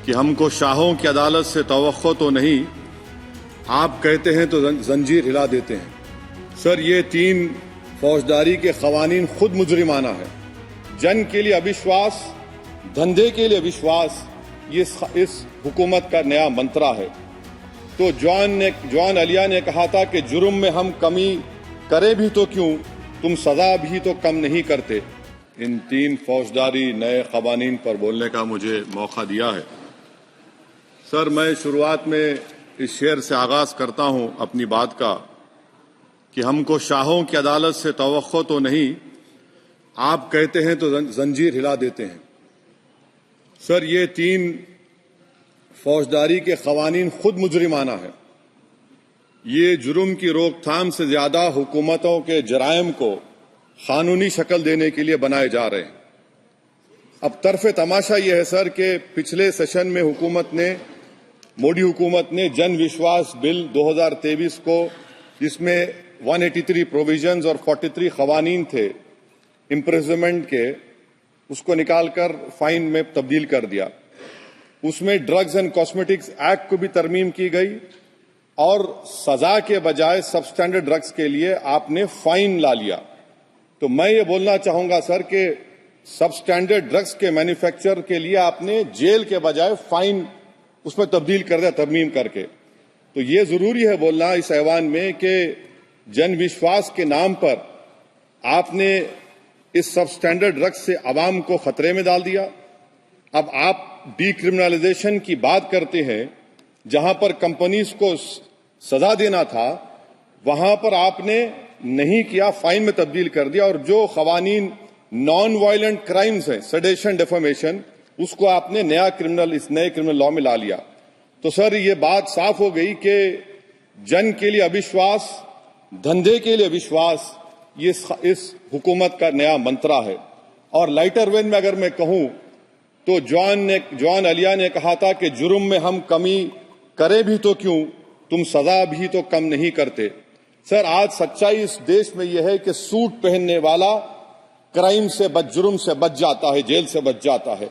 کہ ہم کو شاہوں کی عدالت سے توقع تو نہیں، آپ کہتے ہیں تو زنجیر ہلا دیتے ہیں۔ سر، یہ 3 فوجداری کے قوانین خود مجرمانہ ہے۔ جنگ کے لیے اوشواس، دھندے کے لیے اوشواس، یہ اس حکومت کا نیا منترا ہے۔ تو جوان علیہ نے کہا تھا کہ جرم میں ہم کمی کرے بھی تو کیوں، تم سزا بھی تو کم نہیں کرتے۔ ان 3 فوجداری نئے قوانین پر بولنے کا مجھے موقع دیا ہے۔ سر، میں شروعات میں اس شعر سے آغاز کرتا ہوں اپنی بات کا کہ ہم کو شاہوں کی عدالت سے توقع تو نہیں، آپ کہتے ہیں تو زنجیر ہلا دیتے ہیں۔ سر، یہ 3 فوجداری کے قوانین خود مجرمانہ ہے۔ یہ جرم کی روک تھام سے زیادہ حکومتوں کے جرائم کو قانونی شکل دینے کے لیے بنائے جا رہے ہیں۔ اب طرف تماشا یہ ہے سر کہ پچھلے سیشن میں مودی حکومت نے جن وشواس بل 2023 کو، جس میں 183 پروویژنز اور 43 قوانین تھے امپریزنمنٹ کے، اس کو نکال کر فائن میں تبدیل کر دیا۔ اس میں ڈرگز اینڈ کاسمیٹکس ایکٹ کو بھی ترمیم کی گئی اور سزا کے بجائے سب اسٹینڈرڈ ڈرگز کے لیے آپ نے فائن لا لیا۔ تو میں یہ بولنا چاہوں گا سر کہ سب اسٹینڈرڈ ڈرگز کے مینوفیکچر کے لیے آپ نے جیل کے بجائے فائن اس میں تبدیل کر دیا، ترمیم کر کے۔ تو یہ ضروری ہے بولنا اس ایوان میں کہ جن وشواس کے نام پر آپ نے اس سب اسٹینڈرڈ ڈرگز سے عوام کو خطرے میں ڈال دیا۔ اب آپ ڈی کرمنلائزیشن کی بات کرتے ہیں، جہاں پر کمپنیز کو سزا دینا تھا وہاں پر آپ نے نہیں کیا، فائن میں تبدیل کر دیا، اور جو قوانین نان وائلنٹ کرائمز ہیں، سیڈیشن، ڈیفیمیشن، اس کو آپ نے اس نئے کرمنل لا میں لا لیا۔ تو سر، یہ بات صاف ہو گئی کہ جنگ کے لیے اوشواس، دھندے کے لیے اوشواس، یہ اس حکومت کا نیا منترا ہے۔ اور لائٹر وین میں اگر میں کہوں تو جوان علیہ نے کہا تھا کہ جرم میں ہم کمی کرے بھی تو کیوں، تم سزا بھی تو کم نہیں کرتے۔ سر، آج سچائی اس دیش میں یہ ہے کہ سوٹ پہننے والا کرائم سے جرم سے بچ جاتا ہے، جیل سے بچ جاتا ہے۔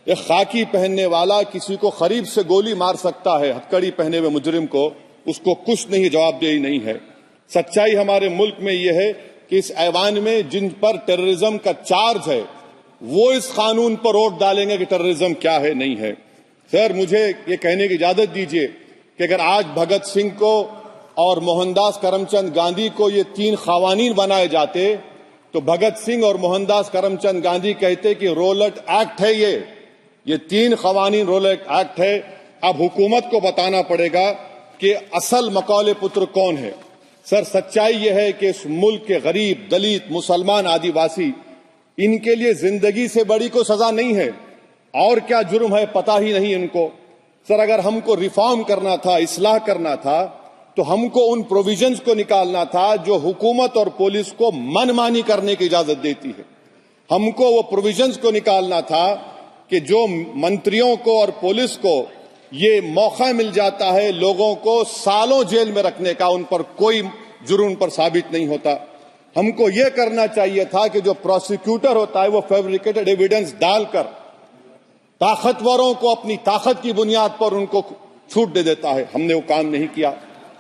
ایک خاکی پہننے والا کسی کو قریب سے گولی مار سکتا ہے، ہتھکڑی پہنے ہوئے مجرم کو، اس کو کچھ نہیں، جواب دہی نہیں ہے۔ سچائی ہمارے ملک میں یہ ہے کہ اس ایوان میں جن پر ٹیررزم کا چارج ہے وہ اس قانون پر ووٹ ڈالیں گے کہ ٹیررزم کیا ہے، نہیں ہے۔ سر، مجھے یہ کہنے کی اجازت دیجیے کہ اگر آج بھگت سنگھ کو اور موہن داس کرم چند گاندھی کو یہ 3 قوانین بنائے جاتے تو بھگت سنگھ اور موہن داس کرم چند گاندھی کہتے کہ رولٹ ایکٹ ہے، یہ 3 قوانین رولٹ ایکٹ ہے۔ اب حکومت کو بتانا پڑے گا کہ اصل مقول پتر کون ہے۔ سر، سچائی یہ ہے کہ اس ملک کے غریب، دلت، مسلمان، آدیواسی، ان کے لیے زندگی سے بڑی کوئی سزا نہیں ہے۔ اور کیا جرم ہے پتہ ہی نہیں ان کو۔ سر، اگر ہم کو ریفارم کرنا تھا، اصلاح کرنا تھا، تو ہم کو ان پروویژنز کو نکالنا تھا جو حکومت اور پولیس کو من مانی کرنے کی اجازت دیتی ہے۔ ہم کو وہ پروویژنز کو نکالنا تھا کہ جو منتریوں کو اور پولیس کو یہ موقع مل جاتا ہے لوگوں کو سالوں جیل میں رکھنے کا، ان پر کوئی جرم پر ثابت نہیں ہوتا۔ ہم کو یہ کرنا چاہیے تھا کہ جو پروسیکیوٹر ہوتا ہے وہ فیبریکیٹڈ ایویڈنس ڈال کر طاقتوروں کو اپنی طاقت کی بنیاد پر ان کو چھوٹ دے دیتا ہے، ہم نے وہ کام نہیں کیا۔